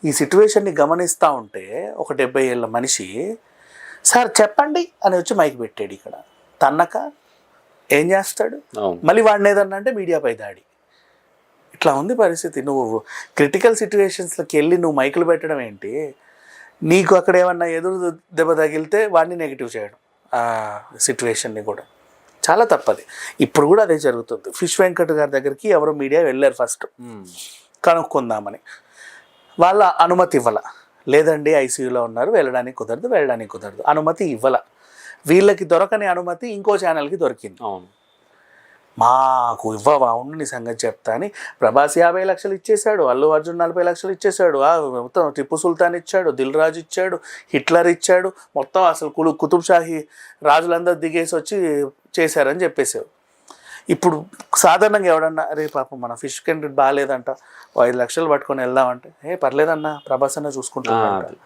ఈ సిట్యువేషన్ని గమనిస్తూ ఉంటే ఒక 70 ఏళ్ళ మనిషి సార్ చెప్పండి అని వచ్చి మైక్ పెట్టాడు ఇక్కడ. తన్నక ఏం చేస్తాడు? మళ్ళీ వాడిని ఏదన్నా అంటే మీడియాపై దాడి. ఇట్లా ఉంది పరిస్థితి. నువ్వు క్రిటికల్ సిచ్యువేషన్స్లోకి వెళ్ళి నువ్వు మైకులు పెట్టడం ఏంటి? నీకు అక్కడ ఏమన్నా ఎదురు దెబ్బ తగిలితే వాడిని నెగిటివ్ చేయడం ఆ సిచ్యువేషన్ని కూడా చాలా తప్పది. ఇప్పుడు కూడా అదే జరుగుతుంది. ఫిష్ వెంకట్ గారి దగ్గరికి ఎవరో మీడియా వెళ్ళారు ఫస్ట్ కనుక్కుందామని. వాళ్ళ అనుమతి ఇవ్వాల. లేదండి ఐసీయూలో ఉన్నారు, వెళ్ళడానికి కుదరదు. అనుమతి ఇవ్వాల. వీళ్ళకి దొరకని అనుమతి ఇంకో ఛానల్కి దొరికింది. మాకు ఇవ్వవా, ఉండు నీ సంగతి చెప్తా అని ప్రభాస్ 50 లక్షలు ఇచ్చేశాడు, అల్లు అర్జున్ 40 లక్షలు ఇచ్చేశాడు, మొత్తం టిప్పు సుల్తాన్ ఇచ్చాడు, దిల్ రాజు ఇచ్చాడు, హిట్లర్ ఇచ్చాడు, మొత్తం అసలు కుతుబ్ షాహీ రాజులందరూ దిగేసి వచ్చి చేశారని చెప్పేసావు. ఇప్పుడు సాధారణంగా ఎవడన్నా అరే పాపం మన ఫిష్ కంటెంట్ బాగాలేదంట 5 లక్షలు పట్టుకొని వెళ్దామంటే పర్లేదన్నా ప్రభాస్ అన్న చూసుకుంటాడు.